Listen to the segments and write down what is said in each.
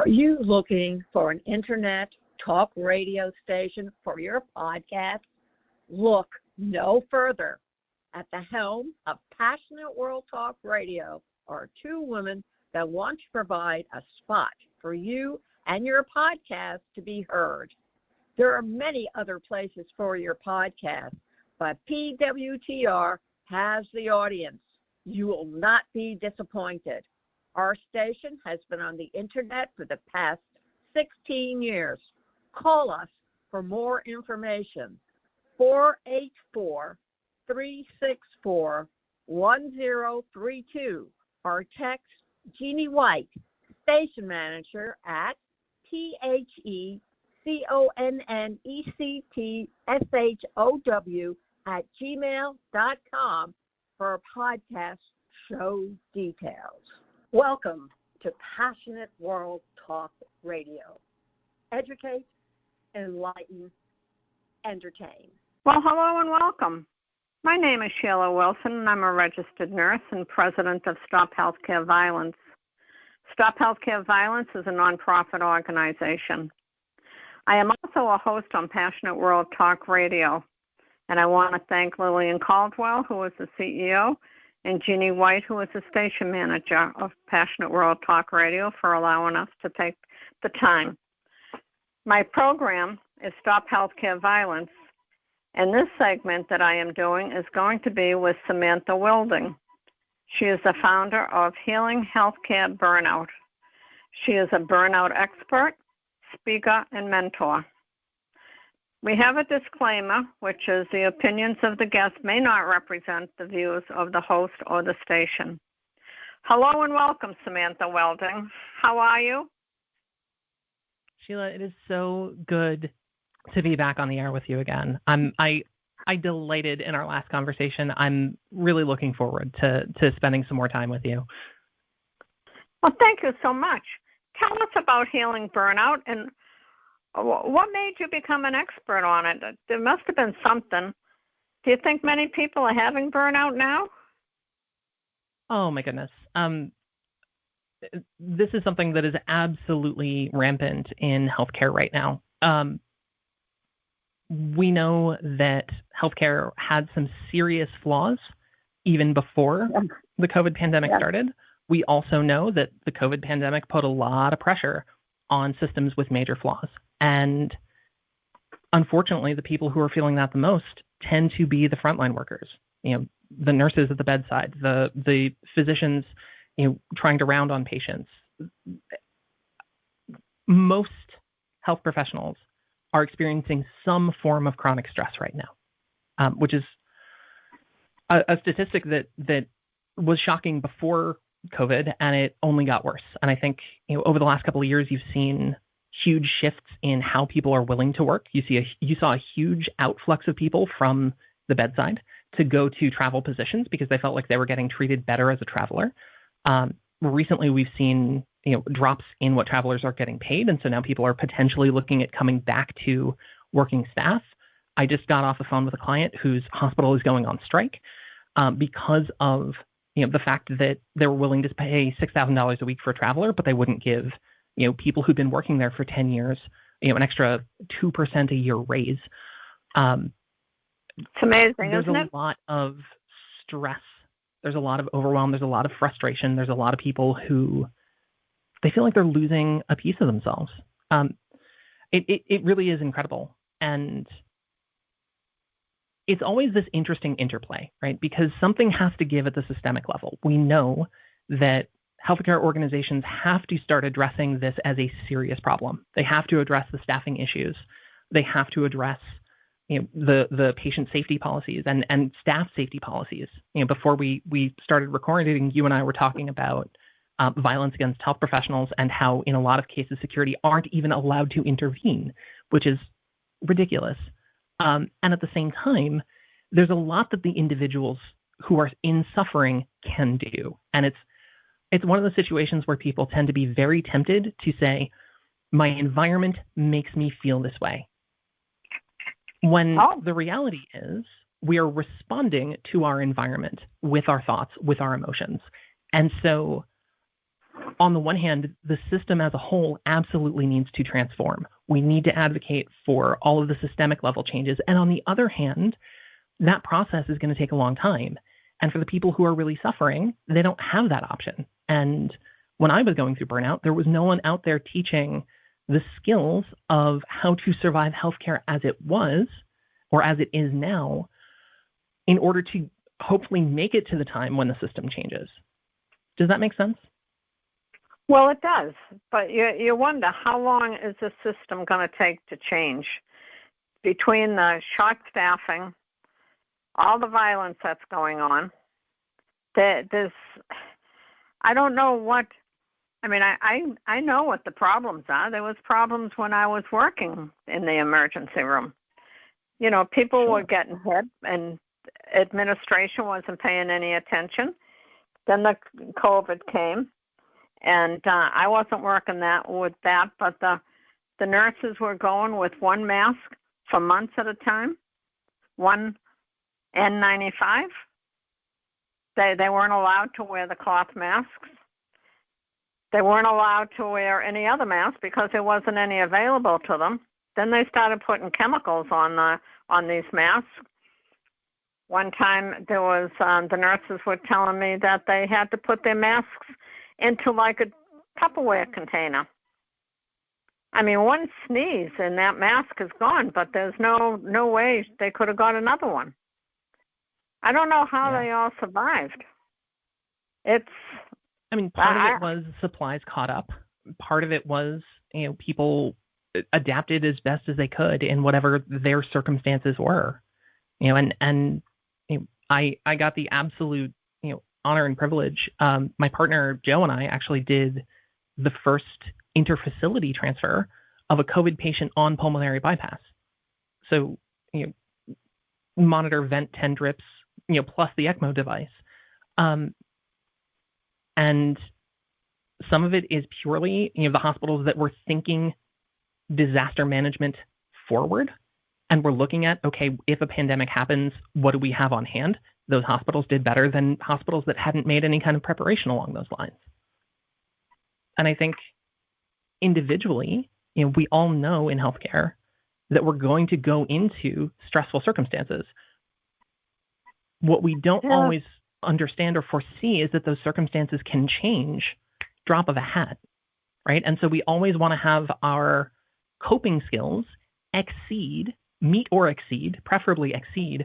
Are you looking for an internet talk radio station for your podcast? Look no further. At the helm of Passionate World Talk Radio are two women that want to provide a spot for you and your podcast to be heard. There are many other places for your podcast, but PWTR has the audience. You will not be disappointed. Our station has been on the internet for the past 16 years. Call us for more information. 484-364-1032 or text Jeannie White, station manager at THECONNECTSHOW@gmail.com for podcast show details. Welcome to Passionate World Talk Radio. Educate, enlighten, entertain. Well, hello and welcome. My name is Sheila Wilson, and I'm a registered nurse and president of Stop Healthcare Violence. Stop Healthcare Violence is a nonprofit organization. I am also a host on Passionate World Talk Radio, and I want to thank Lillian Caldwell, who is the CEO, and Jeannie White, who is the station manager of Passionate World Talk Radio, for allowing us to take the time. My program is Stop Healthcare Violence, and this segment that I am doing is going to be with Samantha Wilding. She is the founder of Healing Healthcare Burnout. She is a burnout expert, speaker, and mentor. We have a disclaimer, which is the opinions of the guest may not represent the views of the host or the station. Hello and welcome, Samantha Wilding. How are you? Sheila, it is so good to be back on the air with you again. I delighted in our last conversation. I'm really looking forward to spending some more time with you. Well, thank you so much. Tell us about healing burnout and what made you become an expert on it? There must have been something. Do you think many people are having burnout now? Oh, my goodness. This is something that is absolutely rampant in healthcare right now. We know that healthcare had some serious flaws even before the COVID pandemic started. We also know that the COVID pandemic put a lot of pressure on systems with major flaws. And unfortunately, the people who are feeling that the most tend to be the frontline workers, the nurses at the bedside, the physicians, trying to round on patients. Most health professionals are experiencing some form of chronic stress right now, which is a statistic that was shocking before COVID, and it only got worse. And I think over the last couple of years, you've seen huge shifts in how people are willing to work. You saw a huge outflux of people from the bedside to go to travel positions because they felt like they were getting treated better as a traveler. Recently, we've seen drops in what travelers are getting paid, and so now people are potentially looking at coming back to working staff. I just got off the phone with a client whose hospital is going on strike because of the fact that they were willing to pay $6,000 a week for a traveler, but they wouldn't give people who'd been working there for 10 years an extra 2% a year raise. It's amazing, there's isn't it? There's a lot of stress. There's a lot of overwhelm. There's a lot of frustration. There's a lot of people who they feel like they're losing a piece of themselves. It really is incredible. And it's always this interesting interplay, right? Because something has to give at the systemic level. We know that healthcare organizations have to start addressing this as a serious problem. They have to address the staffing issues. They have to address the patient safety policies and staff safety policies. Before we started recording, you and I were talking about violence against health professionals and how in a lot of cases security aren't even allowed to intervene, which is ridiculous. And at the same time, there's a lot that the individuals who are in suffering can do. And it's one of the situations where people tend to be very tempted to say, my environment makes me feel this way. When the reality is we are responding to our environment with our thoughts, with our emotions. And so on the one hand, the system as a whole absolutely needs to transform. We need to advocate for all of the systemic level changes. And on the other hand, that process is going to take a long time. And for the people who are really suffering, they don't have that option. And when I was going through burnout, there was no one out there teaching the skills of how to survive healthcare as it was or as it is now in order to hopefully make it to the time when the system changes. Does that make sense? Well, it does. But you wonder, how long is the system going to take to change? Between the short staffing, all the violence that's going on, there's, I don't know what, I mean, I know what the problems are. There was problems when I was working in the emergency room. You know, people were getting hit and administration wasn't paying any attention. Then the COVID came, and I wasn't working with that, but the nurses were going with one mask for months at a time, one N95. They weren't allowed to wear the cloth masks. They weren't allowed to wear any other mask because there wasn't any available to them. Then they started putting chemicals on these masks. One time there was the nurses were telling me that they had to put their masks into like a Tupperware container. I mean, one sneeze and that mask is gone, but there's no way they could have got another one. I don't know how they all survived. I mean, part of it was supplies caught up. Part of it was, you know, people adapted as best as they could in whatever their circumstances were. You know, and you know, I got the absolute, you know, honor and privilege. My partner Joe and I actually did the first interfacility transfer of a COVID patient on pulmonary bypass. So, you know, monitor, vent, 10 drips, you know, plus the ECMO device. And some of it is purely, you know, the hospitals that were thinking disaster management forward and we're looking at, okay, if a pandemic happens, what do we have on hand? Those hospitals did better than hospitals that hadn't made any kind of preparation along those lines. And I think individually, you know, we all know in healthcare that we're going to go into stressful circumstances. What we don't always understand or foresee is that those circumstances can change drop of a hat, right? And so we always want to have our coping skills meet or exceed, preferably exceed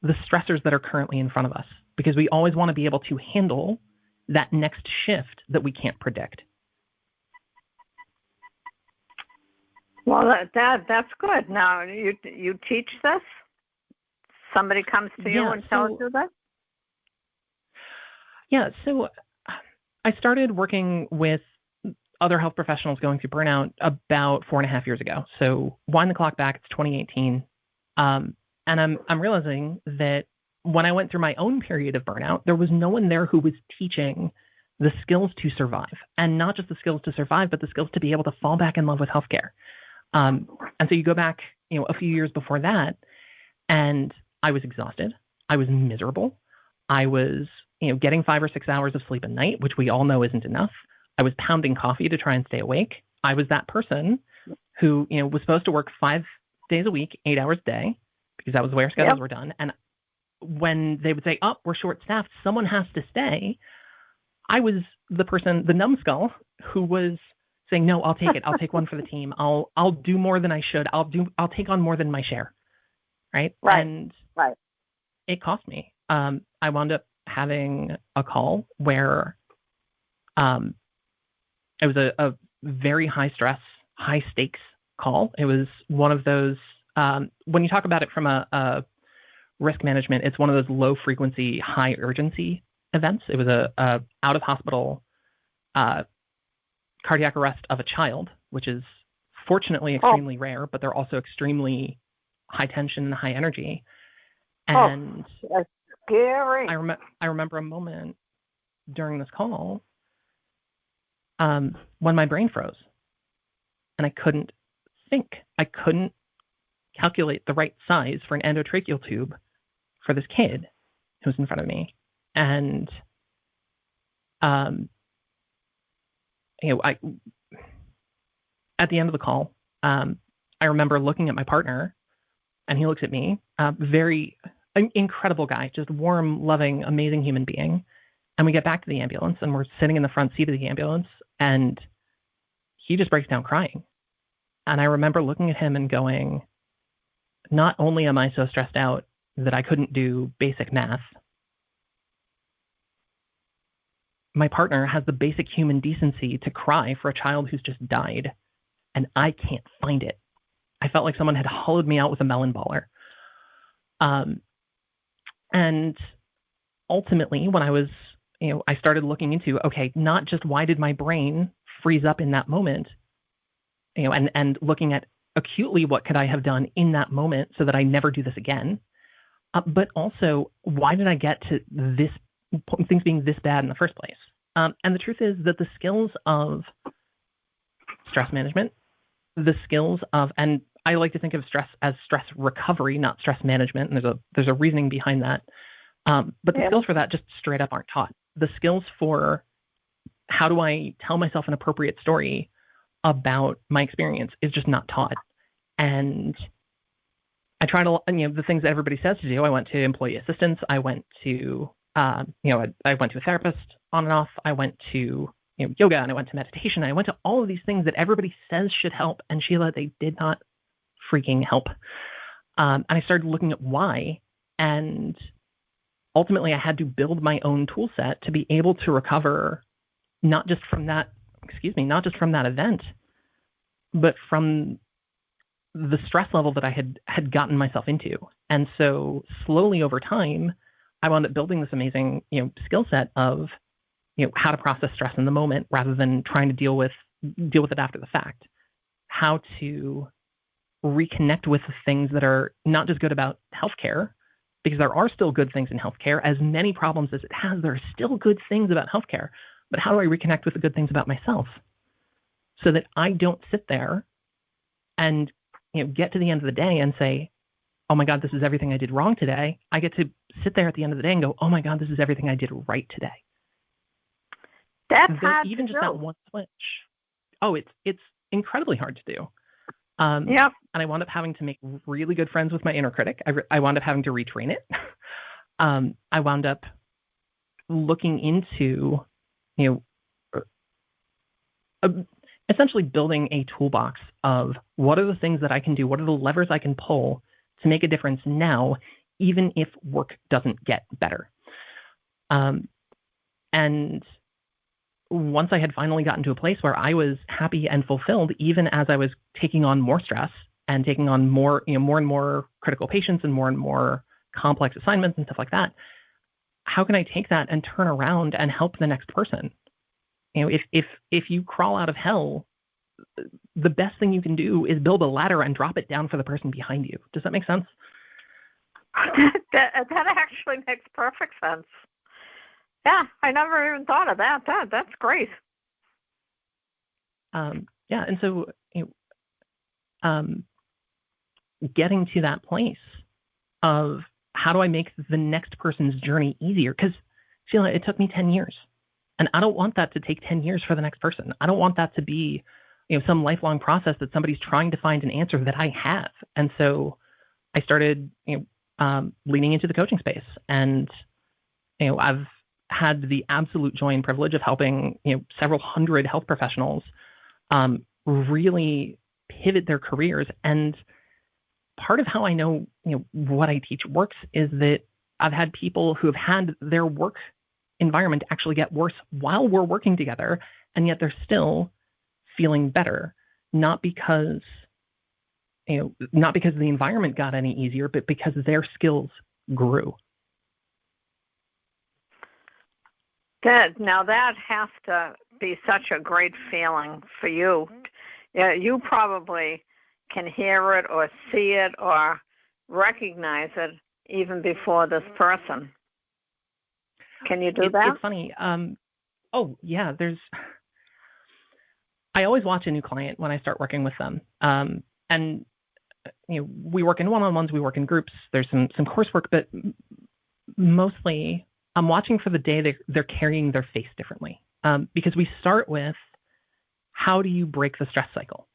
the stressors that are currently in front of us, because we always want to be able to handle that next shift that we can't predict. Well, that's good. Now, you teach this? Somebody comes to you and tells you that? Yeah, so I started working with other health professionals going through burnout about 4.5 years ago. So wind the clock back, it's 2018. And I'm realizing that when I went through my own period of burnout, there was no one there who was teaching the skills to survive, and not just the skills to survive, but the skills to be able to fall back in love with healthcare. And so you go back, you know, a few years before that, and I was exhausted. I was miserable. I was, you know, getting 5 or 6 hours of sleep a night, which we all know isn't enough. I was pounding coffee to try and stay awake. I was that person who, you know, was supposed to work 5 days a week, 8 hours a day, because that was the way our schedules were done. And when they would say, oh, we're short-staffed, someone has to stay, I was the person, the numbskull, who was saying, no, I'll take it. I'll take one for the team. I'll do more than I should. I'll take on more than my share. Right. And it cost me. I wound up having a call where it was a very high stress, high stakes call. It was one of those, when you talk about it from a risk management, it's one of those low frequency, high urgency events. It was a out of hospital cardiac arrest of a child, which is fortunately extremely rare, but they're also extremely high tension and high energy. And that's scary. I remember a moment during this call when my brain froze and I couldn't think. I couldn't calculate the right size for an endotracheal tube for this kid who was in front of me. And at the end of the call, I remember looking at my partner, and he looks at me, very incredible guy, just warm, loving, amazing human being. And we get back to the ambulance, and we're sitting in the front seat of the ambulance, and he just breaks down crying. And I remember looking at him and going, not only am I so stressed out that I couldn't do basic math, my partner has the basic human decency to cry for a child who's just died, and I can't find it. I felt like someone had hollowed me out with a melon baller. And ultimately, when I was, I started looking into, okay, not just why did my brain freeze up in that moment, and looking at acutely what could I have done in that moment so that I never do this again, but also why did I get to this, things being this bad in the first place? And the truth is that the skills of stress management, the skills of, and I like to think of stress as stress recovery, not stress management, and there's a reasoning behind that. But the skills for that just straight up aren't taught. The skills for how do I tell myself an appropriate story about my experience is just not taught. And I try to, the things that everybody says to do. I went to employee assistance. I went to, I went to a therapist on and off. I went to yoga, and I went to meditation. I went to all of these things that everybody says should help. And Sheila, they did not freaking help. And I started looking at why. And ultimately, I had to build my own tool set to be able to recover, not just from that event, but from the stress level that I had gotten myself into. And so slowly over time, I wound up building this amazing, skill set of, how to process stress in the moment rather than trying to deal with it after the fact. How to reconnect with the things that are not just good about healthcare, because there are still good things in healthcare. As many problems as it has, there are still good things about healthcare. But how do I reconnect with the good things about myself so that I don't sit there and get to the end of the day and say, oh my God, this is everything I did wrong today. I get to sit there at the end of the day and go, oh my God, this is everything I did right today. That's hard even to just do. that one switch. Oh, it's incredibly hard to do. Yep. And I wound up having to make really good friends with my inner critic. I wound up having to retrain it. I wound up looking into, essentially building a toolbox of what are the things that I can do, what are the levers I can pull to make a difference now, even if work doesn't get better. And once I had finally gotten to a place where I was happy and fulfilled, even as I was taking on more stress and taking on more and more critical patients and more complex assignments and stuff like that, how can I take that and turn around and help the next person? If you crawl out of hell, the best thing you can do is build a ladder and drop it down for the person behind you. Does that make sense? That actually makes perfect sense. Yeah, I never even thought of that. That's great. And so getting to that place of how do I make the next person's journey easier? Because Sheila, it took me 10 years, and I don't want that to take 10 years for the next person. I don't want that to be some lifelong process that somebody's trying to find an answer that I have. And so I started leaning into the coaching space, and I've had the absolute joy and privilege of helping several hundred health professionals really pivot their careers. And part of how I know what I teach works is that I've had people who have had their work environment actually get worse while we're working together, and yet they're still feeling better, not because the environment got any easier, but because their skills grew. Now that has to be such a great feeling for you. Yeah, you probably can hear it or see it or recognize it even before this person. Can you do that? It's funny. Oh yeah, I always watch a new client when I start working with them. And we work in one-on-ones, we work in groups. There's some coursework, but mostly I'm watching for the day they're carrying their face differently. Because we start with, how do you break the stress cycle?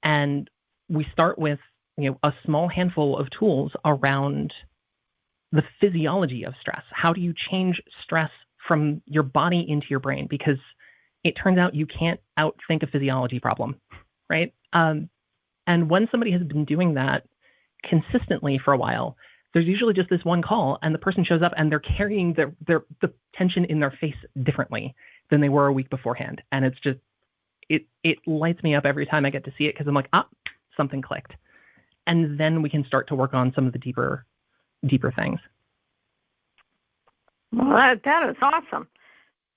And we start with, a small handful of tools around the physiology of stress. How do you change stress from your body into your brain? Because it turns out you can't outthink a physiology problem, right? And when somebody has been doing that consistently for a while, there's usually just this one call, and the person shows up and they're carrying the tension in their face differently than they were a week beforehand. And it's just, it lights me up every time I get to see it, because I'm like, something clicked. And then we can start to work on some of the deeper things. Well, that is awesome.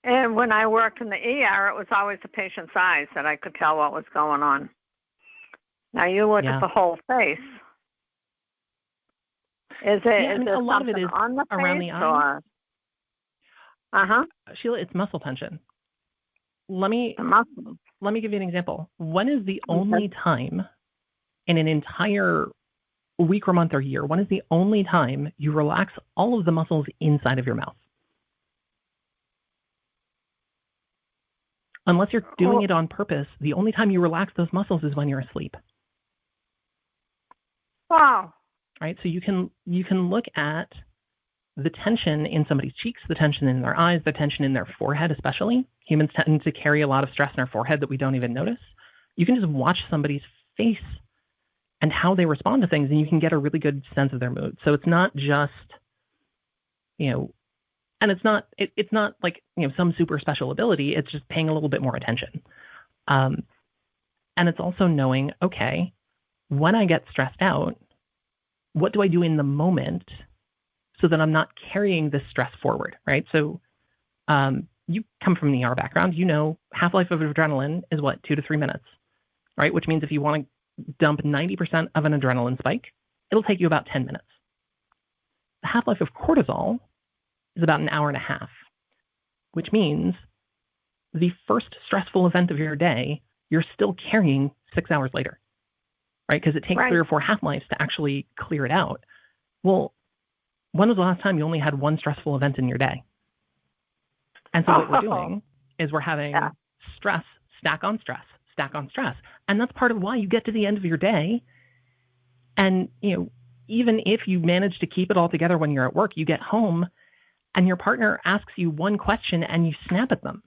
And when I worked in the ER, it was always the patient's eyes that I could tell what was going on. Now you look at the whole face. Is it a lot of it is on the around face, the eyes. Or? Sheila, it's muscle tension. Let me give you an example. When is the only time in an entire week or month or year, when is the only time you relax all of the muscles inside of your mouth? Unless you're doing it on purpose, the only time you relax those muscles is when you're asleep. Wow. Right? So you can look at the tension in somebody's cheeks, the tension in their eyes, the tension in their forehead especially. Humans tend to carry a lot of stress in our forehead that we don't even notice. You can just watch somebody's face and how they respond to things, and you can get a really good sense of their mood. So it's not just, and it's not like, some super special ability. It's just paying a little bit more attention. And it's also knowing, okay, when I get stressed out, what do I do in the moment so that I'm not carrying this stress forward, right? So you come from an ER background, half-life of adrenaline is what, 2 to 3 minutes, right? Which means if you want to dump 90% of an adrenaline spike, it'll take you about 10 minutes. The half-life of cortisol is about an hour and a half, which means the first stressful event of your day, you're still carrying 6 hours later, right? Because it takes 3 or 4 half-lives to actually clear it out. Well, when was the last time you only had one stressful event in your day? And so what we're doing is we're having stress stack on stress, stack on stress. And that's part of why you get to the end of your day. And, even if you manage to keep it all together when you're at work, you get home and your partner asks you one question and you snap at them.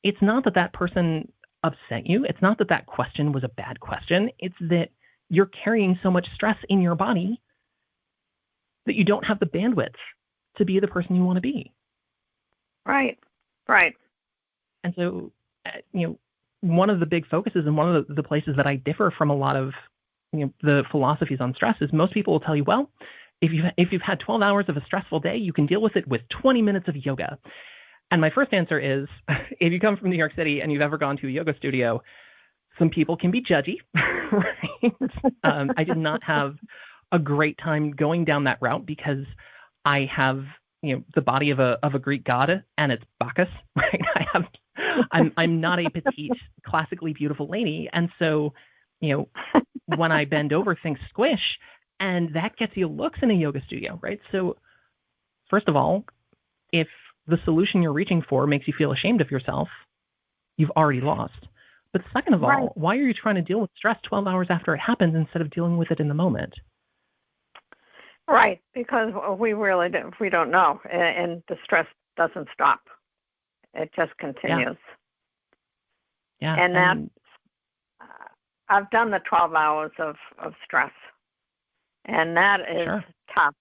It's not that person upset you. It's not that question was a bad question. It's that you're carrying so much stress in your body that you don't have the bandwidth to be the person you want to be. Right. And so, one of the big focuses and one of the places that I differ from a lot of, the philosophies on stress is most people will tell you, well, if you've had 12 hours of a stressful day, you can deal with it with 20 minutes of yoga. And my first answer is, if you come from New York City and you've ever gone to a yoga studio, some people can be judgy, right? I did not have a great time going down that route because I have, the body of a Greek god, and it's Bacchus, right? I'm not a petite, classically beautiful lady, and so, when I bend over, things squish, and that gets you looks in a yoga studio, right? So, first of all, if the solution you're reaching for makes you feel ashamed of yourself, you've already lost. But second of all, why are you trying to deal with stress 12 hours after it happens instead of dealing with it in the moment? Right, because we don't know, and the stress doesn't stop. It just continues. Yeah. And I've done the 12 hours of stress, and that is tough.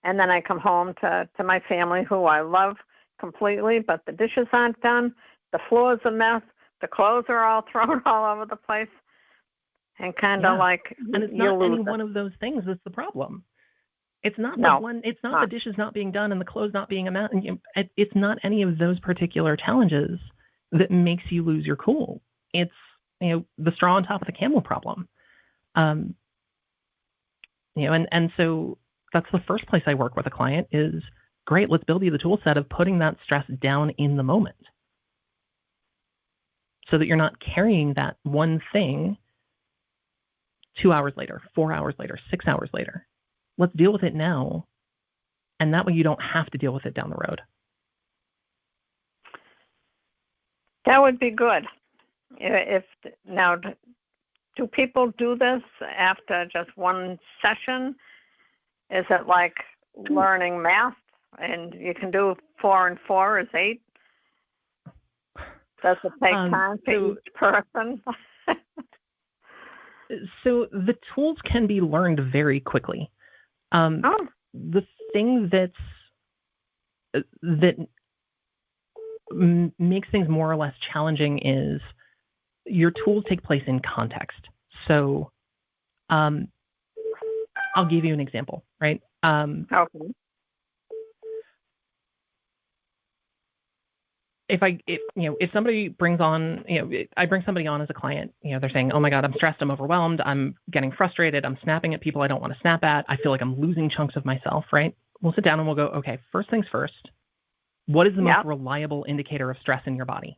And then I come home to my family, who I love completely, but the dishes aren't done, the floor's a mess, the clothes are all thrown all over the place, and kind of like, and it's not any one of those things that's the problem. It's not the dishes not being done and the clothes not being a mess. It's not any of those particular challenges that makes you lose your cool. It's, the straw on top of the camel problem. And so that's the first place I work with a client is, great, let's build you the tool set of putting that stress down in the moment so that you're not carrying that one thing 2 hours later, 4 hours later, 6 hours later. Let's deal with it now, and that way you don't have to deal with it down the road. That would be good. if now, do people do this after just one session? Is it like learning math, and you can do 4 and 4 is 8? Does it take time for each person? So the tools can be learned very quickly. The thing that makes things more or less challenging is your tools take place in context. So I'll give you an example, right? Okay. If somebody brings on, I bring somebody on as a client, they're saying, oh my God, I'm stressed, I'm overwhelmed, I'm getting frustrated, I'm snapping at people I don't want to snap at, I feel like I'm losing chunks of myself, right? We'll sit down and we'll go, okay, first things first, what is the most reliable indicator of stress in your body?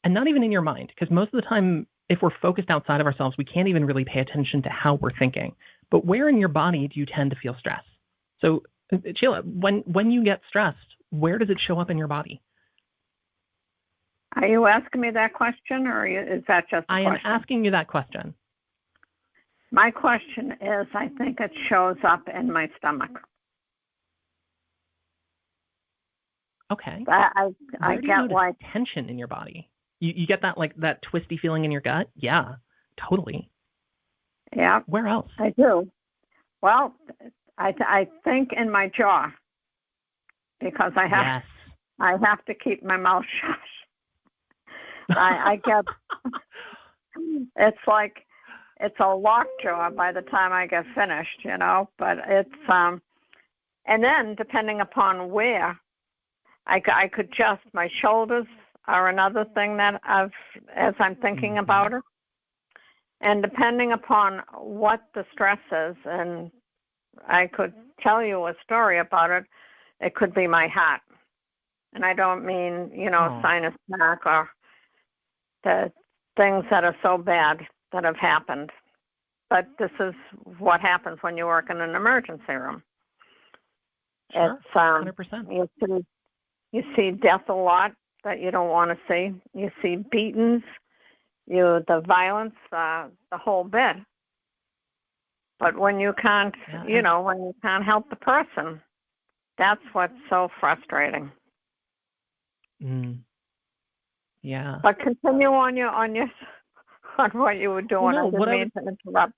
And not even in your mind, because most of the time, if we're focused outside of ourselves, we can't even really pay attention to how we're thinking. But where in your body do you tend to feel stress? So, Sheila, when you get stressed, where does it show up in your body? Are you asking me that question, or is that just a question? I am asking you that question. My question is, I think it shows up in my stomach. Okay. I get like tension in your body. You get that, like, that twisty feeling in your gut? Yeah, totally. Yeah. Where else? I do. Well, I think in my jaw, because I have to keep my mouth shut. I get, it's like, it's a lockjaw by the time I get finished, but it's, and then depending upon where, I could just, my shoulders are another thing that as I'm thinking about it. And depending upon what the stress is, and I could tell you a story about it, it could be my heart. And I don't mean, sinus attack or the things that are so bad that have happened. But this is what happens when you work in an emergency room. Sure, it's 100%. You see death a lot that you don't want to see. You see beatings, the violence, the whole bit. But when you can't, when you can't help the person, that's what's so frustrating. Yeah. But continue on what you were doing. Well, no, I didn't mean to interrupt.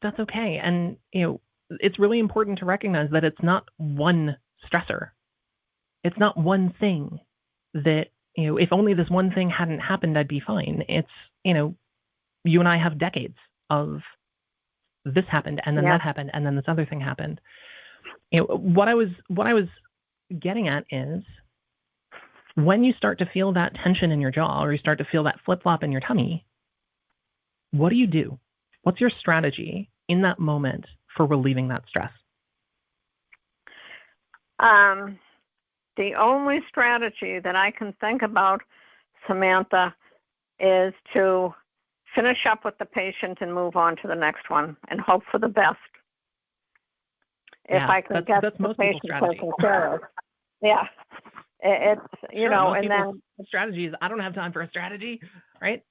That's okay. And, it's really important to recognize that it's not one stressor. It's not one thing that, if only this one thing hadn't happened, I'd be fine. It's, you and I have decades of this happened and then that happened and then this other thing happened. What I was getting at is, when you start to feel that tension in your jaw or you start to feel that flip-flop in your tummy, what do? What's your strategy in that moment for relieving that stress? The only strategy that I can think about, Samantha, is to finish up with the patient and move on to the next one and hope for the best. If I can get the patient taken care of. Yeah. It's, sure, and then strategy is, I don't have time for a strategy, right?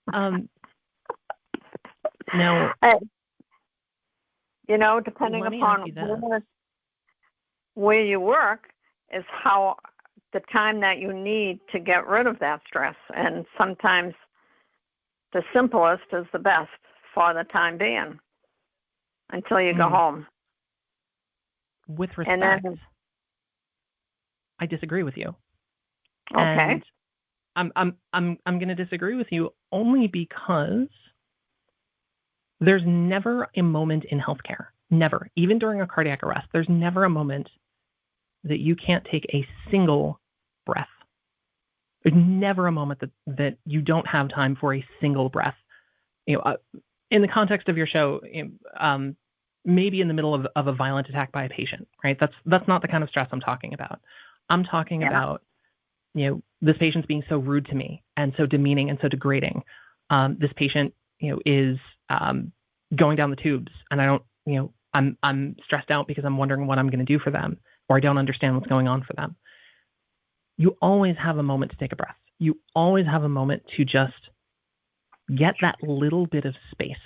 Now, depending upon where you work is how the time that you need to get rid of that stress. And sometimes the simplest is the best for the time being until you go home. With respect, I disagree with you. Okay. And I'm going to disagree with you only because there's never a moment in healthcare, never, even during a cardiac arrest, there's never a moment that you can't take a single breath. There's never a moment that you don't have time for a single breath. In the context of your show, maybe in the middle of a violent attack by a patient, right? That's not the kind of stress I'm talking about. I'm talking about, this patient's being so rude to me and so demeaning and so degrading. This patient, is going down the tubes, and I don't, I'm stressed out because I'm wondering what I'm going to do for them, or I don't understand what's going on for them. You always have a moment to take a breath. you always have a moment to just get that little bit of space.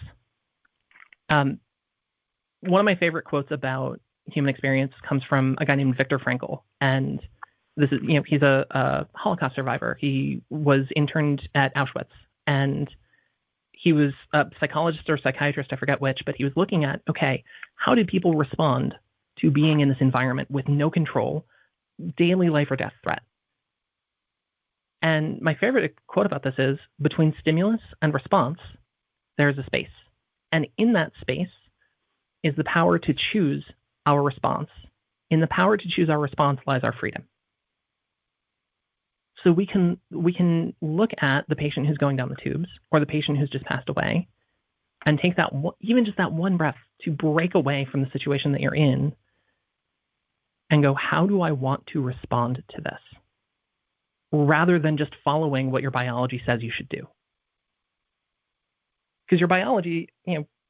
One of my favorite quotes about human experience comes from a guy named Viktor Frankl. And this is, he's a Holocaust survivor. He was interned at Auschwitz, and he was a psychologist or psychiatrist, I forget which, but he was looking at, okay, how did people respond to being in this environment with no control, daily life or death threat? And my favorite quote about this is, between stimulus and response, there is a space. And in that space is the power to choose our response. In the power to choose our response lies our freedom. So we can look at the patient who's going down the tubes, or the patient who's just passed away, and take that even just that one breath to break away from the situation that you're in, and go, how do I want to respond to this? Rather than just following what your biology says you should do. Because your biology,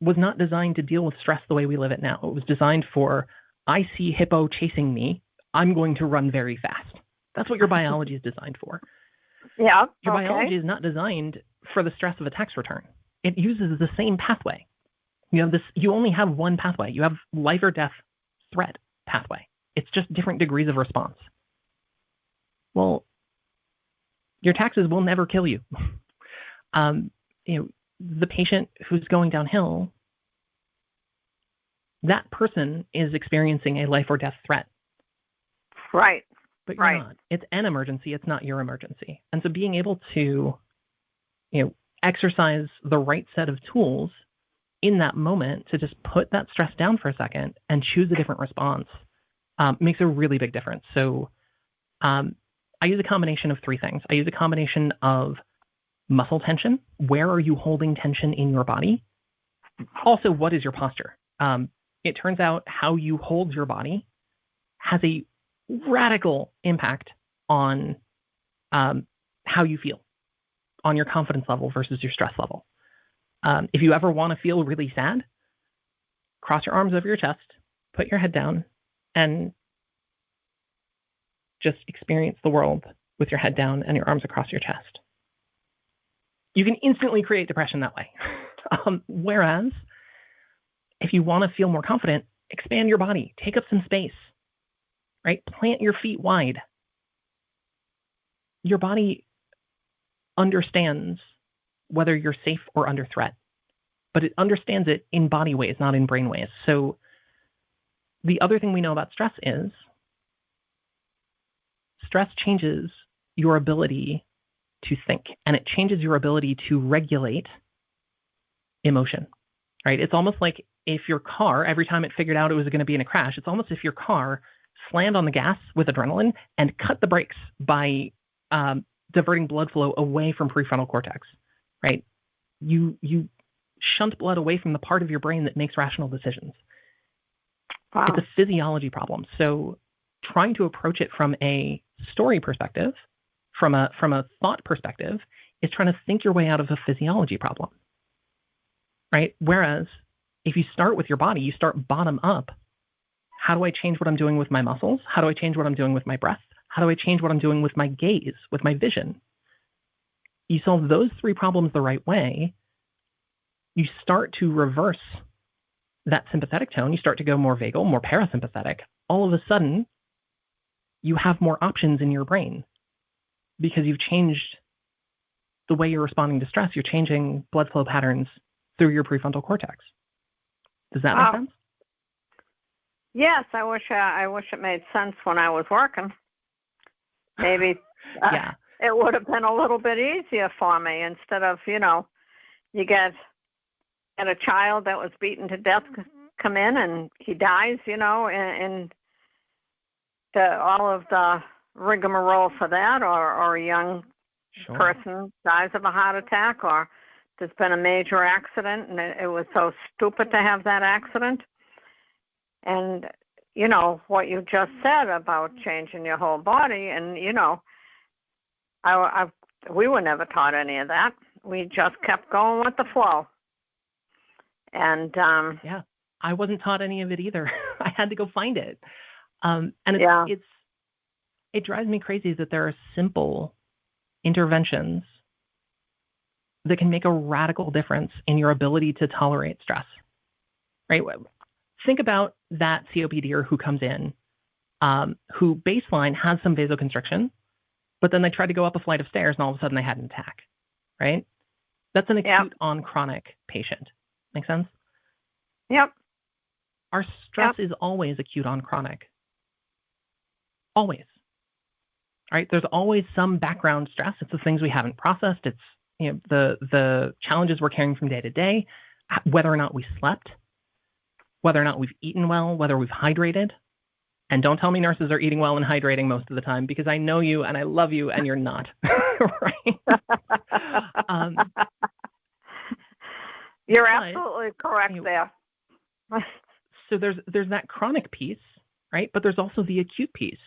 was not designed to deal with stress the way we live it now. It was designed for, I see hippo chasing me, I'm going to run very fast. That's what your biology is designed for. Yeah. Your biology is not designed for the stress of a tax return. It uses the same pathway. You only have one pathway. You have life or death threat pathway. It's just different degrees of response. Well, your taxes will never kill you. The patient who's going downhill, that person is experiencing a life or death threat. Right. But you're not. It's an emergency. It's not your emergency. And so being able to, exercise the right set of tools in that moment to just put that stress down for a second and choose a different response makes a really big difference. So I use a combination of three things. I use a combination of muscle tension. Where are you holding tension in your body? Also, what is your posture? It turns out how you hold your body has a radical impact on how you feel, on your confidence level versus your stress level. If you ever want to feel really sad, cross your arms over your chest, put your head down, and just experience the world with your head down and your arms across your chest. You can instantly create depression that way. Whereas, if you want to feel more confident, expand your body, take up some space, right? Plant your feet wide. Your body understands whether you're safe or under threat, but it understands it in body ways, not in brain ways. So the other thing we know about stress is stress changes your ability to think, and it changes your ability to regulate emotion, right? It's almost like if your car, every time it figured out it was going to be in a crash, it's almost if your car slammed on the gas with adrenaline and cut the brakes by diverting blood flow away from prefrontal cortex, right? You shunt blood away from the part of your brain that makes rational decisions. Wow. It's a physiology problem. So trying to approach it from a story perspective, from a thought perspective, is trying to think your way out of a physiology problem, right? Whereas if you start with your body, you start bottom up. How do I change what I'm doing with my muscles? How do I change what I'm doing with my breath? How do I change what I'm doing with my gaze, with my vision? You solve those three problems the right way, you start to reverse that sympathetic tone. You start to go more vagal, more parasympathetic. All of a sudden, you have more options in your brain because you've changed the way you're responding to stress. You're changing blood flow patterns through your prefrontal cortex. Does that make sense? Yes, I wish it made sense when I was working. Maybe yeah. It would have been a little bit easier for me instead of, you get a child that was beaten to death come in and he dies, and all of the rigmarole for that, or a young person dies of a heart attack, or there's been a major accident and it was so stupid to have that accident. And, what you just said about changing your whole body, and, we were never taught any of that. We just kept going with the flow. And yeah, I wasn't taught any of it either. I had to go find it. And it drives me crazy that there are simple interventions that can make a radical difference in your ability to tolerate stress, right? Think about that COPDer who comes in, who baseline has some vasoconstriction, but then they tried to go up a flight of stairs and all of a sudden they had an attack, right? That's an acute on chronic patient. Make sense? Yep. Our stress is always acute on chronic. Always. Right? There's always some background stress. It's the things we haven't processed. It's the challenges we're carrying from day to day, whether or not we slept, whether or not we've eaten well, whether we've hydrated. And don't tell me nurses are eating well and hydrating most of the time, because I know you and I love you and you're not. Right? You're absolutely correct there. So there's that chronic piece, right? But there's also the acute piece.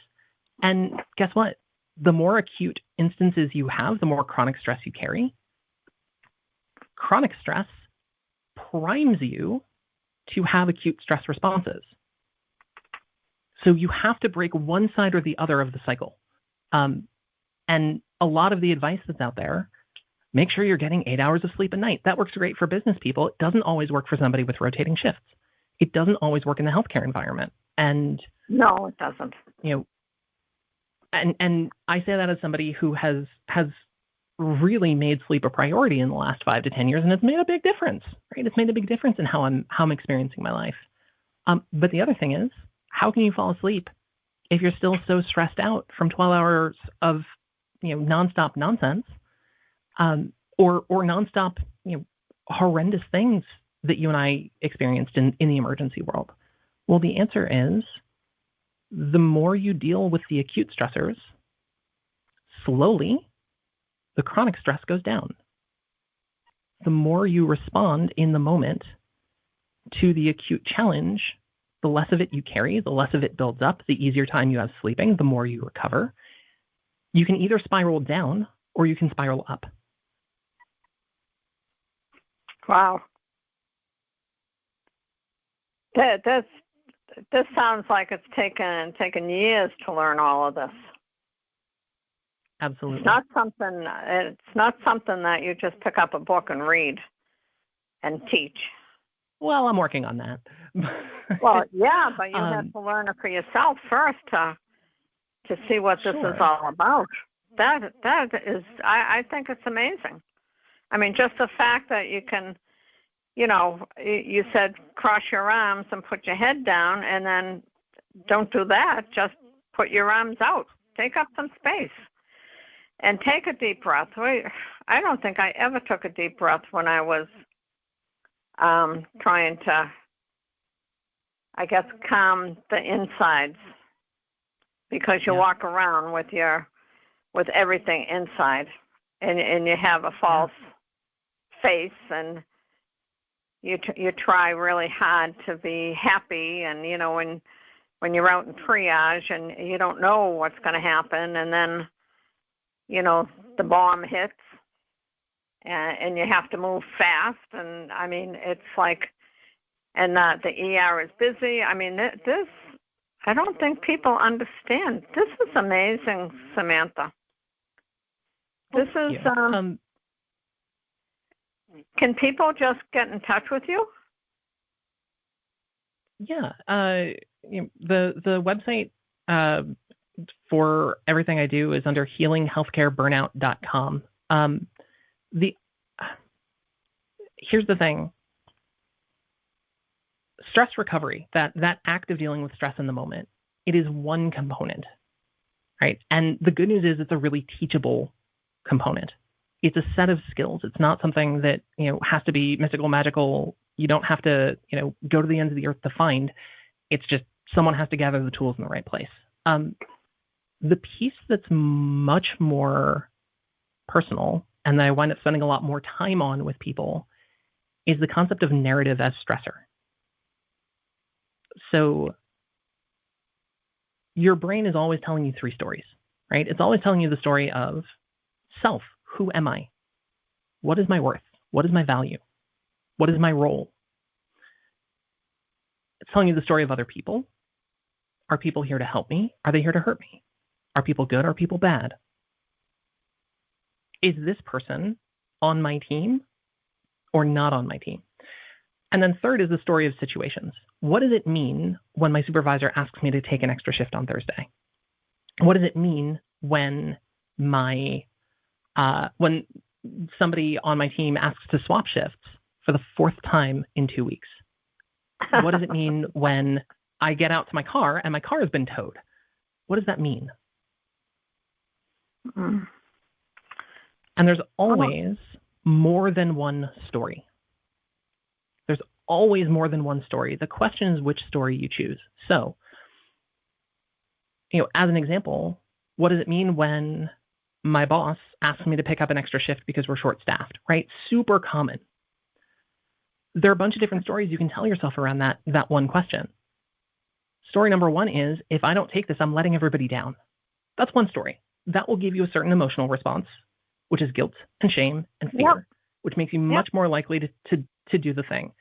And guess what? The more acute instances you have, the more chronic stress you carry. Chronic stress primes you to have acute stress responses. So you have to break one side or the other of the cycle. And a lot of the advice that's out there, make sure you're getting 8 hours of sleep a night. That works great for business people. It doesn't always work for somebody with rotating shifts. It doesn't always work in the healthcare environment. And no, it doesn't. And I say that as somebody who has really made sleep a priority in the last 5 to 10 years, and it's made a big difference, right? It's made a big difference in how I'm experiencing my life. But the other thing is, how can you fall asleep if you're still so stressed out from 12 hours of nonstop nonsense, or nonstop horrendous things that you and I experienced in the emergency world? Well, the answer is, the more you deal with the acute stressors, slowly, the chronic stress goes down. The more you respond in the moment to the acute challenge, the less of it you carry, the less of it builds up, the easier time you have sleeping, the more you recover. You can either spiral down or you can spiral up. Wow. This sounds like it's taken years to learn all of this. Absolutely. It's not something that you just pick up a book and read and teach. Well, I'm working on that. Well, yeah, but you have to learn it for yourself first to see what this is all about. That is, I think it's amazing. I mean, just the fact that you can, you said cross your arms and put your head down, and then don't do that. Just put your arms out. Take up some space and take a deep breath. I don't think I ever took a deep breath when I was trying to, I guess, calm the insides, because you walk around with everything inside, and you have a false face, and you try really hard to be happy, and when you're out in triage and you don't know what's going to happen, and then the bomb hits, and you have to move fast, and I mean it's like, and the ER is busy. I mean this, I don't think people understand. This is amazing, Samantha. This is can people just get in touch with you? Yeah, the website for everything I do is under healinghealthcareburnout.com. Here's the thing. Stress recovery, that act of dealing with stress in the moment, it is one component, right? And the good news is it's a really teachable component. It's a set of skills. It's not something that, has to be mystical, magical. You don't have to, go to the ends of the earth to find. It's just someone has to gather the tools in the right place. The piece that's much more personal, and that I wind up spending a lot more time on with people, is the concept of narrative as stressor. So your brain is always telling you 3 stories, right? It's always telling you the story of self. Who am I? What is my worth? What is my value? What is my role? It's telling you the story of other people. Are people here to help me? Are they here to hurt me? Are people good? Are people bad? is this person on my team or not on my team? And then third is the story of situations. What does it mean when my supervisor asks me to take an extra shift on Thursday? What does it mean when when somebody on my team asks to swap shifts for the fourth time in 2 weeks? What does it mean when I get out to my car and my car has been towed? What does that mean? Mm. And there's always more than one story. There's always more than one story. The question is which story you choose. So, as an example, what does it mean when my boss asks me to pick up an extra shift because we're short-staffed, right? Super common. There are a bunch of different stories you can tell yourself around that one question. Story number one is, if I don't take this, I'm letting everybody down. That's one story. That will give you a certain emotional response, which is guilt and shame and fear, which makes you much more likely to do the thing.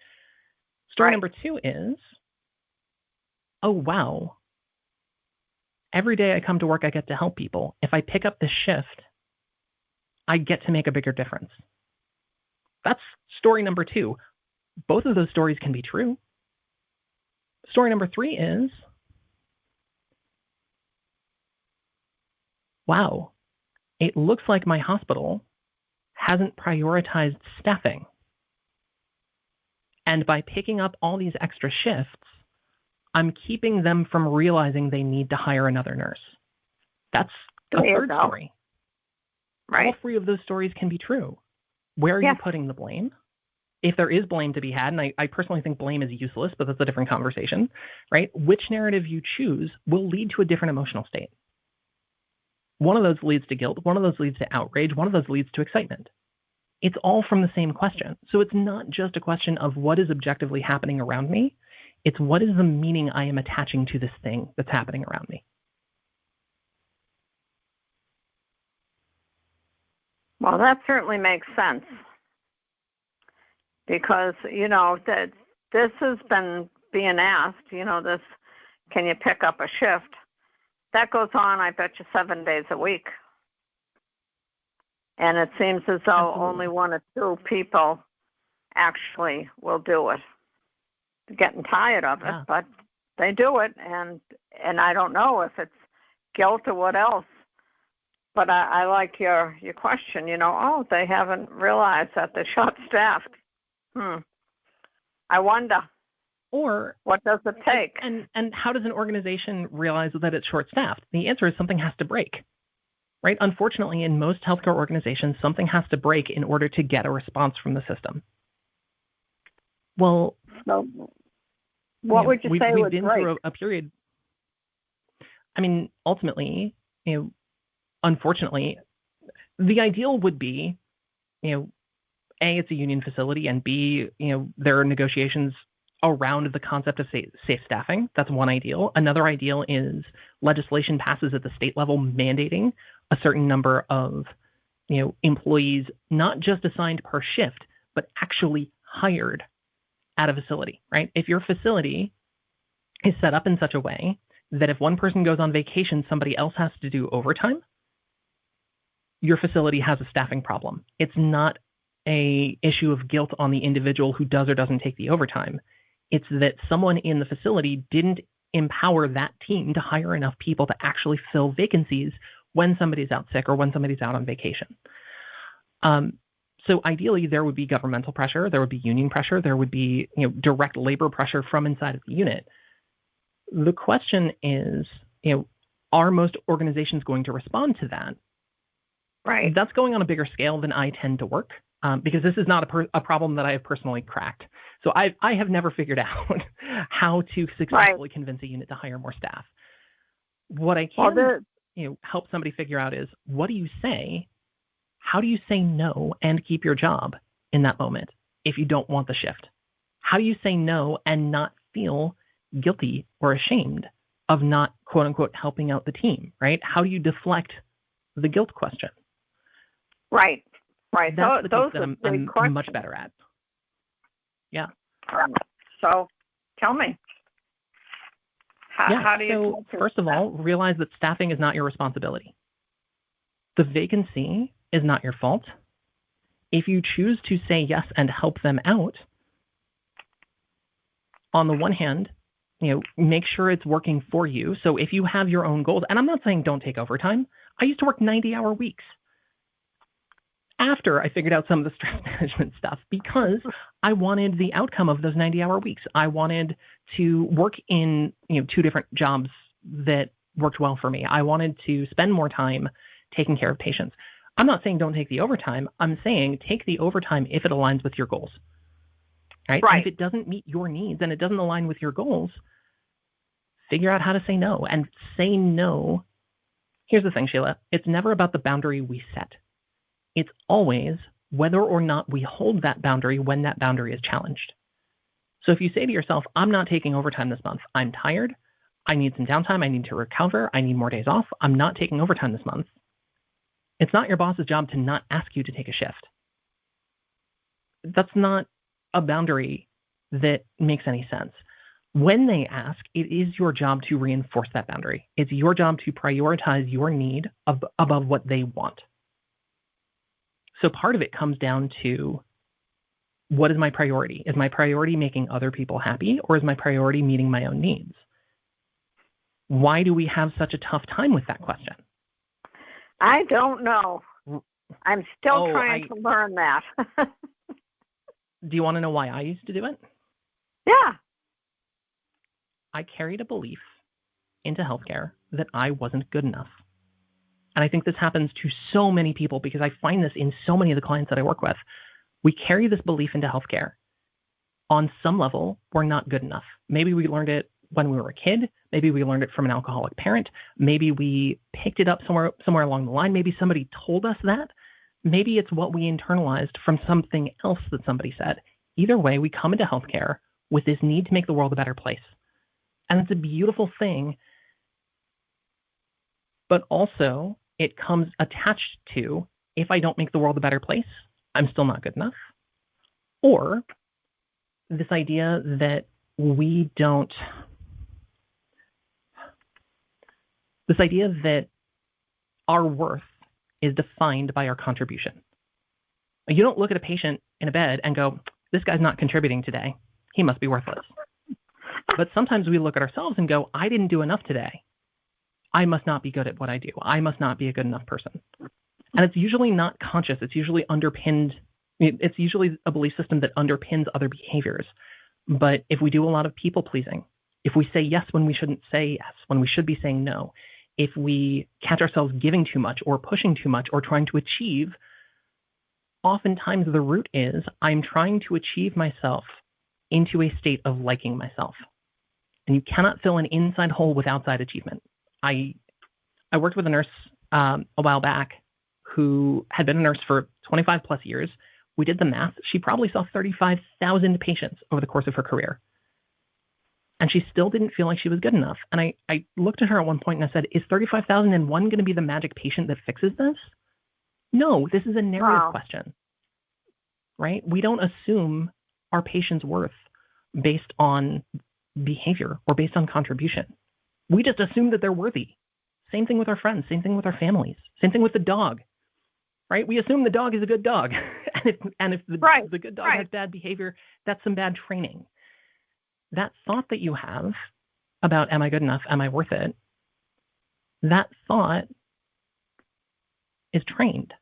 Story number two is, oh, wow. Every day I come to work, I get to help people. If I pick up this shift, I get to make a bigger difference. That's story number two. Both of those stories can be true. Story number three is, wow, it looks like my hospital hasn't prioritized staffing. And by picking up all these extra shifts, I'm keeping them from realizing they need to hire another nurse. That's a third story. Right. All three of those stories can be true. Where are you putting the blame? If there is blame to be had, and I personally think blame is useless, but that's a different conversation, right? Which narrative you choose will lead to a different emotional state. One of those leads to guilt. One of those leads to outrage. One of those leads to excitement. It's all from the same question. So it's not just a question of what is objectively happening around me. It's what is the meaning I am attaching to this thing that's happening around me. Well, that certainly makes sense. Because, that this has been being asked, this, can you pick up a shift? That goes on, I bet you, 7 days a week. And it seems as though only one or two people actually will do it. They're getting tired of it, but they do it. And I don't know if it's guilt or what else. But I like your question, they haven't realized that they're short-staffed. I wonder. Or what does it take? And how does an organization realize that it's short-staffed? The answer is something has to break, right? Unfortunately, in most healthcare organizations, something has to break in order to get a response from the system. Well, so what would you say we've would been break? through a period. I mean, ultimately, unfortunately, the ideal would be, A, it's a union facility, and B, there are negotiations around the concept of safe staffing. That's one ideal. Another ideal is legislation passes at the state level mandating a certain number of, employees, not just assigned per shift, but actually hired at a facility, right? If your facility is set up in such a way that if one person goes on vacation, somebody else has to do overtime, your facility has a staffing problem. It's not an issue of guilt on the individual who does or doesn't take the overtime. It's that someone in the facility didn't empower that team to hire enough people to actually fill vacancies when somebody's out sick or when somebody's out on vacation. So ideally, there would be governmental pressure, there would be union pressure, there would be direct labor pressure from inside of the unit. The question is, are most organizations going to respond to that? Right. That's going on a bigger scale than I tend to work, because this is not a problem that I have personally cracked. So I have never figured out how to successfully convince a unit to hire more staff. What I can help somebody figure out is, what do you say? How do you say no and keep your job in that moment if you don't want the shift? How do you say no and not feel guilty or ashamed of not, quote unquote, helping out the team, right? How do you deflect the guilt question? Right. That's the those piece that I'm much better at. Yeah. So tell me. How do you... So first of all, realize that staffing is not your responsibility. The vacancy is not your fault. If you choose to say yes and help them out, on the one hand, make sure it's working for you. So if you have your own goals, and I'm not saying don't take overtime. I used to work 90-hour weeks after I figured out some of the stress management stuff because I wanted the outcome of those 90-hour weeks. I wanted to work in 2 different jobs that worked well for me. I wanted to spend more time taking care of patients. I'm not saying don't take the overtime. I'm saying take the overtime if it aligns with your goals. Right? And if it doesn't meet your needs and it doesn't align with your goals, figure out how to say no. And say no. Here's the thing, Sheila. It's never about the boundary we set. It's always whether or not we hold that boundary when that boundary is challenged. So if you say to yourself, I'm not taking overtime this month. I'm tired. I need some downtime. I need to recover. I need more days off. I'm not taking overtime this month. It's not your boss's job to not ask you to take a shift. That's not a boundary that makes any sense. When they ask, it is your job to reinforce that boundary. It's your job to prioritize your need above what they want. So part of it comes down to, what is my priority? Is my priority making other people happy, or is my priority meeting my own needs? Why do we have such a tough time with that question? I don't know. I'm still trying to learn that. Do you want to know why I used to do it? Yeah. I carried a belief into healthcare that I wasn't good enough. And I think this happens to so many people because I find this in so many of the clients that I work with. We carry this belief into healthcare. On some level, we're not good enough. Maybe we learned it when we were a kid. Maybe we learned it from an alcoholic parent. Maybe we picked it up somewhere along the line. Maybe somebody told us that. Maybe it's what we internalized from something else that somebody said. Either way, we come into healthcare with this need to make the world a better place. And it's a beautiful thing. But also, it comes attached to, if I don't make the world a better place, I'm still not good enough. Or this idea that our worth is defined by our contribution. You don't look at a patient in a bed and go, this guy's not contributing today. He must be worthless. But sometimes we look at ourselves and go, I didn't do enough today. I must not be good at what I do. I must not be a good enough person. And it's usually not conscious. It's usually underpinned. It's usually a belief system that underpins other behaviors. But if we do a lot of people pleasing, if we say yes when we shouldn't say yes, when we should be saying no, if we catch ourselves giving too much or pushing too much or trying to achieve, oftentimes the root is I'm trying to achieve myself into a state of liking myself. And you cannot fill an inside hole with outside achievement. I worked with a nurse a while back who had been a nurse for 25 plus years. We did the math. She probably saw 35,000 patients over the course of her career. And she still didn't feel like she was good enough. And I looked at her at one point and I said, is 35,001 going to be the magic patient that fixes this? No, this is a narrative question, right? We don't assume our patient's worth based on behavior or based on contribution. We just assume that they're worthy. Same thing with our friends, same thing with our families, same thing with the dog, right? We assume the dog is a good dog. and if the good dog has bad behavior, that's some bad training. That thought that you have about, am I good enough? Am I worth it? That thought is trained.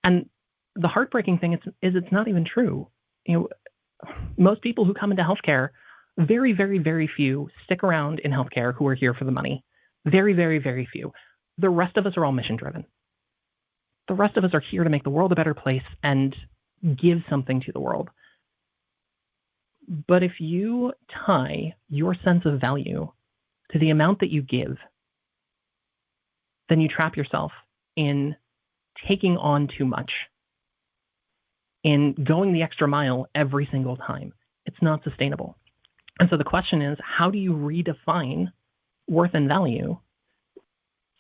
And the heartbreaking thing is it's not even true. Most people who come into healthcare, very, very, very few stick around in healthcare who are here for the money. Very, very, very few. The rest of us are all mission driven. The rest of us are here to make the world a better place and give something to the world. But if you tie your sense of value to the amount that you give, then you trap yourself in taking on too much, in going the extra mile every single time. It's not sustainable. And so the question is, how do you redefine worth and value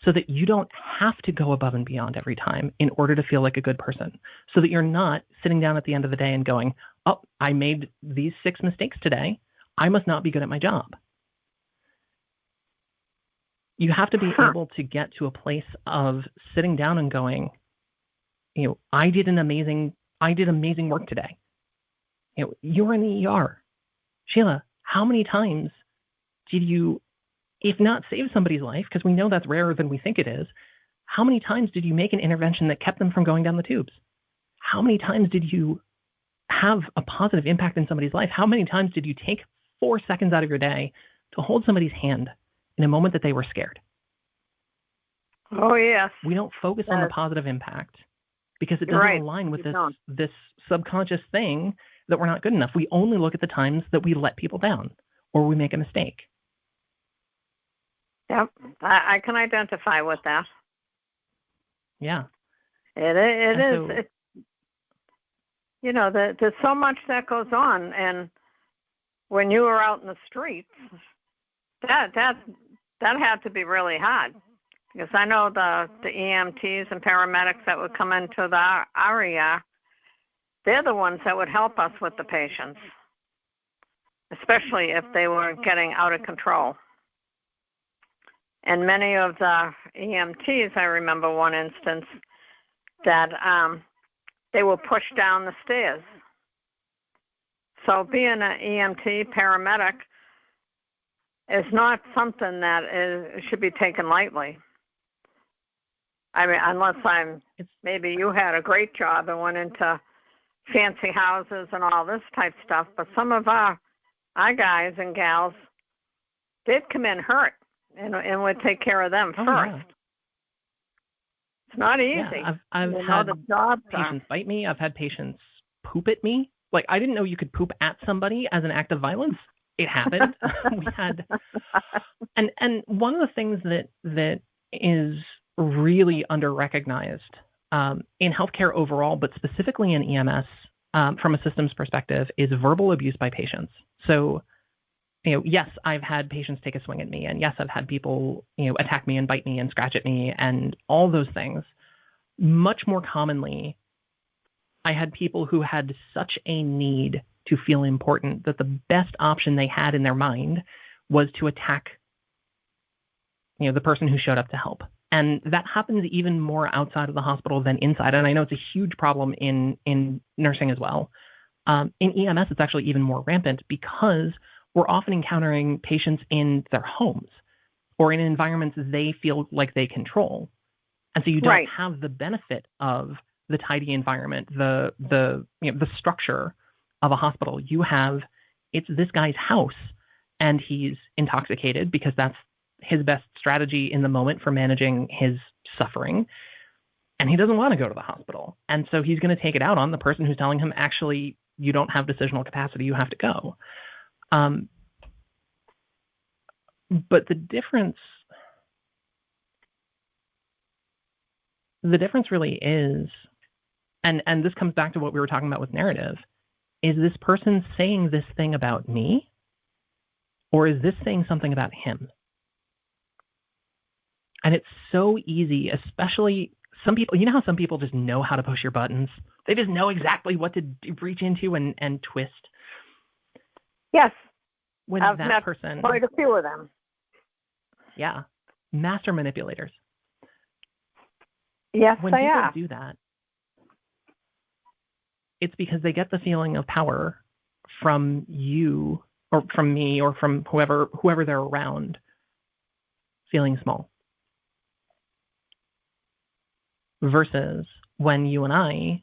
so that you don't have to go above and beyond every time in order to feel like a good person, so that you're not sitting down at the end of the day and going, oh, I made these 6 mistakes today. I must not be good at my job. You have to be able to get to a place of sitting down and going, I did amazing work today. You were in the ER. Sheila, how many times did you, if not save somebody's life, because we know that's rarer than we think it is, how many times did you make an intervention that kept them from going down the tubes? How many times did you have a positive impact in somebody's life? How many times did you take 4 seconds out of your day to hold somebody's hand in a moment that they were scared? Oh, yes. We don't focus on the positive impact because it doesn't align with this subconscious thing that we're not good enough. We only look at the times that we let people down or we make a mistake. Yep, I can identify with that. Yeah. It is. There's so much that goes on, and when you were out in the streets, that had to be really hard, because I know the EMTs and paramedics that would come into the area, they're the ones that would help us with the patients, especially if they were getting out of control. And many of the EMTs, I remember one instance that they were pushed down the stairs. So being an EMT paramedic is not something that should be taken lightly. I mean, unless maybe you had a great job and went into fancy houses and all this type stuff, but some of our guys and gals did come in hurt, and would take care of them first. Yeah. It's not easy. Yeah, I've had patients bite me. I've had patients poop at me. Like, I didn't know you could poop at somebody as an act of violence. It happened. We had, and one of the things that is really under-recognized in healthcare overall, but specifically in EMS from a systems perspective, is verbal abuse by patients. So, yes, I've had patients take a swing at me, and yes, I've had people, attack me and bite me and scratch at me and all those things. Much more commonly, I had people who had such a need to feel important that the best option they had in their mind was to attack, the person who showed up to help. And that happens even more outside of the hospital than inside. And I know it's a huge problem in nursing as well. In EMS, it's actually even more rampant because we're often encountering patients in their homes or in environments they feel like they control. And so you don't have the benefit of the tidy environment, the structure of a hospital. You have, it's this guy's house and he's intoxicated because that's his best strategy in the moment for managing his suffering. And he doesn't want to go to the hospital. And so he's going to take it out on the person who's telling him, actually, you don't have decisional capacity, you have to go. But the difference really is, and this comes back to what we were talking about with narrative, is this person saying this thing about me, or is this saying something about him? And it's so easy, especially some people, how some people just know how to push your buttons? They just know exactly what to reach into and twist. Yes. When I've that met person, quite a few of them. Yeah. Master manipulators. Yes, when they people are. do that, it's because they get the feeling of power from you or from me or from whoever they're around feeling small. Versus when you and I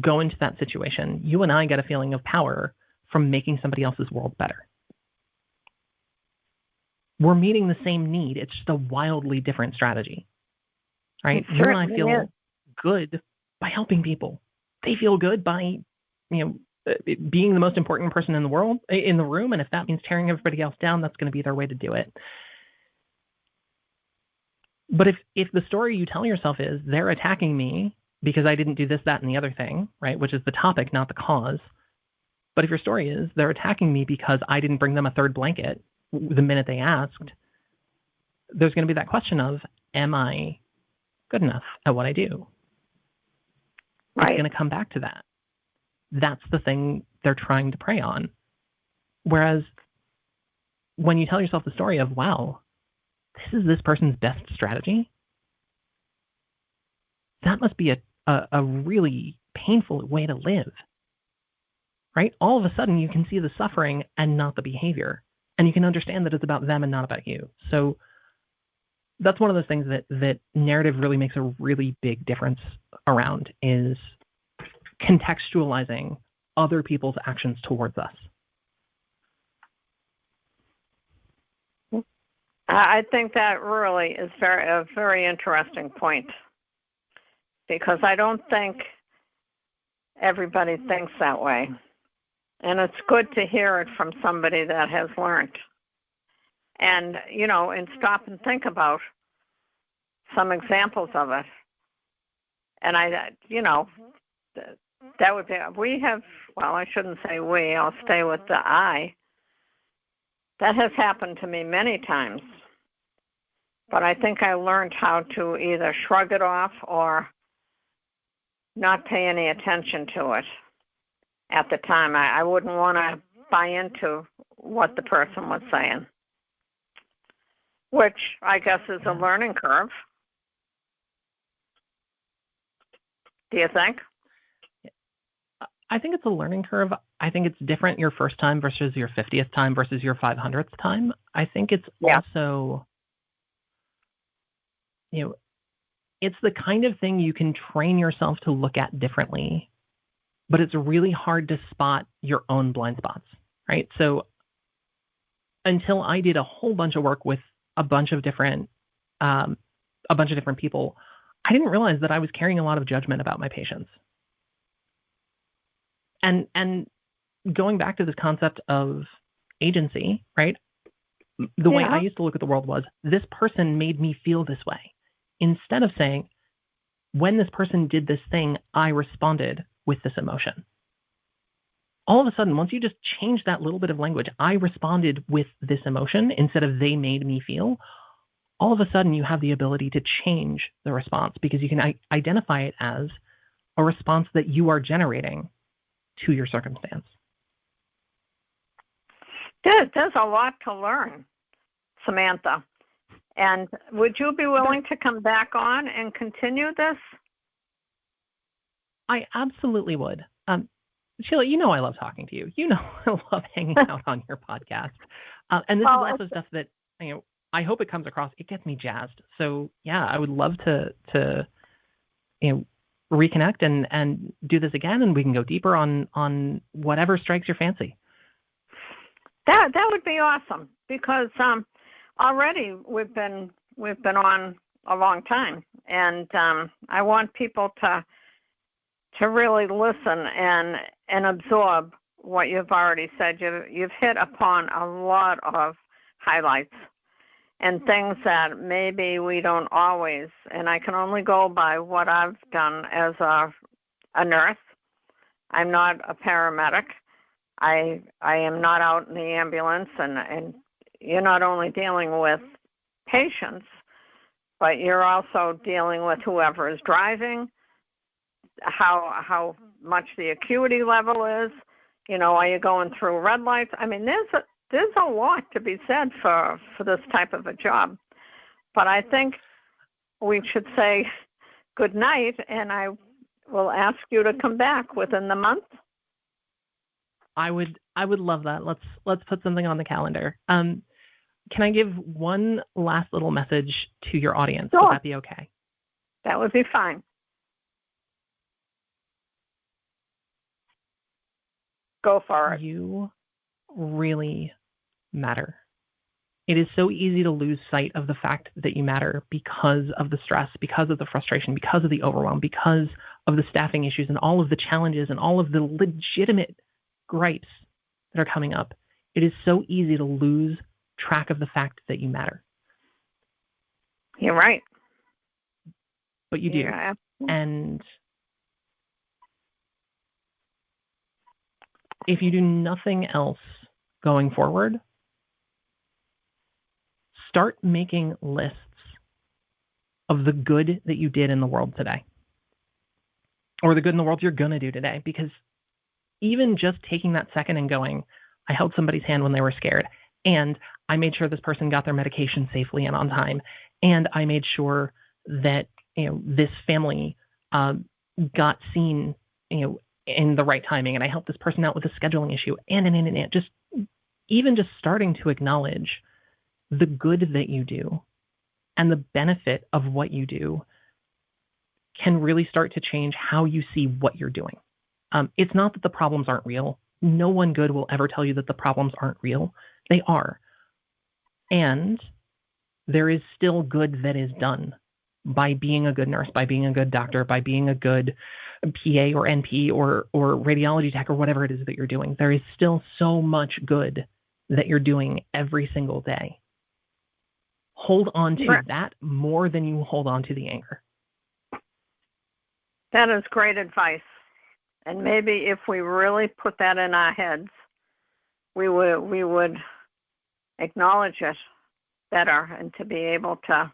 go into that situation, you and I get a feeling of power from making somebody else's world better. We're meeting the same need. It's just a wildly different strategy, right? You and I feel good by helping people. They feel good by, being the most important person in the world, in the room. And if that means tearing everybody else down, that's going to be their way to do it. But if the story you tell yourself is they're attacking me because I didn't do this, that, and the other thing, right, which is the topic, not the cause. But if your story is they're attacking me because I didn't bring them a third blanket the minute they asked, there's going to be that question of, am I good enough at what I do? Right. It's going to come back to that. That's the thing they're trying to prey on. Whereas when you tell yourself the story of, wow, this is this person's best strategy, that must be a really painful way to live, right? All of a sudden, you can see the suffering and not the behavior, and you can understand that it's about them and not about you. So that's one of those things that narrative really makes a really big difference around, is contextualizing other people's actions towards us. I think that really is a very interesting point, because I don't think everybody thinks that way. And it's good to hear it from somebody that has learned. And, and stop and think about some examples of it. And that would be, I shouldn't say we, I'll stay with the I. That has happened to me many times. But I think I learned how to either shrug it off or not pay any attention to it at the time. I wouldn't want to buy into what the person was saying, which I guess is a learning curve. Do you think? I think it's a learning curve. I think it's different your first time versus your 50th time versus your 500th time. I think it's also, it's the kind of thing you can train yourself to look at differently, but it's really hard to spot your own blind spots, right? So until I did a whole bunch of work with a bunch of different people, I didn't realize that I was carrying a lot of judgment about my patients. And going back to this concept of agency, right? The way I used to look at the world was, this person made me feel this way. Instead of saying, when this person did this thing, I responded with this emotion. All of a sudden, once you just change that little bit of language, I responded with this emotion instead of they made me feel, all of a sudden you have the ability to change the response, because you can identify it as a response that you are generating to your circumstance. There's a lot to learn, Samantha. And would you be willing to come back on and continue this? I absolutely would. Sheila, I love talking to you. I love hanging out on your podcast. And this is also stuff that, I hope it comes across. It gets me jazzed. So yeah, I would love to reconnect and do this again, and we can go deeper on whatever strikes your fancy. That would be awesome, because already we've been on a long time, and I want people to really listen and absorb what you've already said. You've hit upon a lot of highlights and things that maybe we don't always, and I can only go by what I've done as a nurse. I'm not a paramedic. I am not out in the ambulance, and you're not only dealing with patients, but you're also dealing with whoever is driving, how much the acuity level is. Are you going through red lights? I mean, there's a lot to be said for this type of a job. But I think we should say good night, and I will ask you to come back within the month. I would love that. Let's put something on the calendar. Can I give one last little message to your audience? Sure. Would that be okay? That would be fine. Go for it. You really matter. It is so easy to lose sight of the fact that you matter because of the stress, because of the frustration, because of the overwhelm, because of the staffing issues and all of the challenges and all of the legitimate gripes that are coming up. It is so easy to lose track of the fact that you matter. You're right. But you do. Yeah. And if you do nothing else going forward, start making lists of the good that you did in the world today, or the good in the world you're going to do today. Because even just taking that second and going, I held somebody's hand when they were scared, And I made sure this person got their medication safely and on time. And I made sure that, this family got seen, in the right timing. And I helped this person out with a scheduling issue and just starting to acknowledge the good that you do and the benefit of what you do can really start to change how you see what you're doing. It's not that the problems aren't real. No one good will ever tell you that the problems aren't real. They are. And there is still good that is done by being a good nurse, by being a good doctor, by being a good PA or NP or radiology tech or whatever it is that you're doing. There is still so much good that you're doing every single day. Hold on to that more than you hold on to the anger. That is great advice. And maybe if we really put that in our heads, we would acknowledge it better and to be able to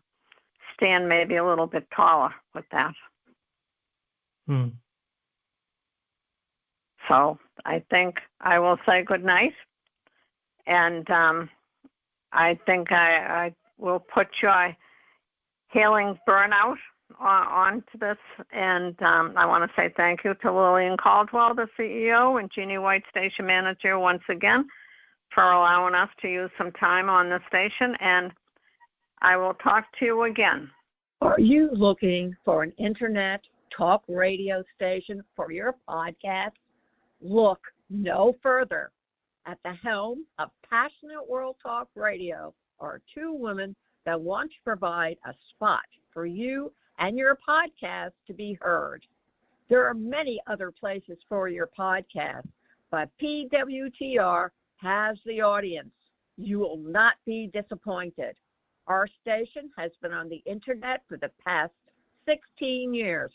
stand maybe a little bit taller with that. So I think I will say good night. And I think I will put your healing burnout onto this. And I want to say thank you to Lillian Caldwell, the CEO, and Jeannie White, station manager, once again, for allowing us to use some time on the station. And I will talk to you again. Are you looking for an internet talk radio station for your podcast? Look no further. At the helm of Passionate World Talk Radio are two women that want to provide a spot for you and your podcast to be heard. There are many other places for your podcast, but PWTR has the audience. You will not be disappointed. Our station has been on the internet for the past 16 years.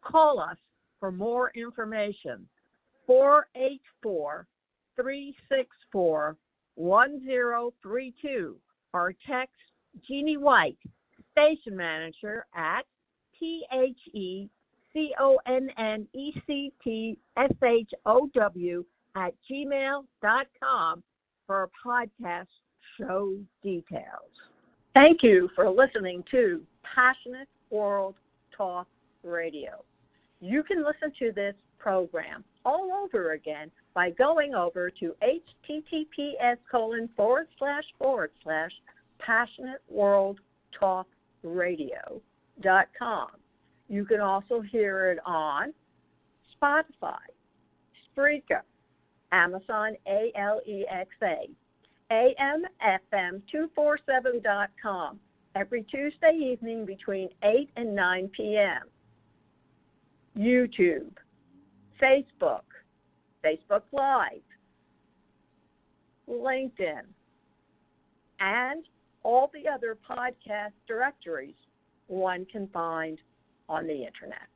Call us for more information. 484-364-1032 or text Jeannie White, station manager, at THECONNECTSHOW@gmail.com for podcast show details. Thank you for listening to Passionate World Talk Radio. You can listen to this program all over again by going over to https://passionateworldtalkradio.com. You can also hear it on Spotify, Spreaker, Amazon Alexa, AMFM247.com every Tuesday evening between 8 and 9 p.m. YouTube, Facebook Live, LinkedIn, and all the other podcast directories one can find on the internet.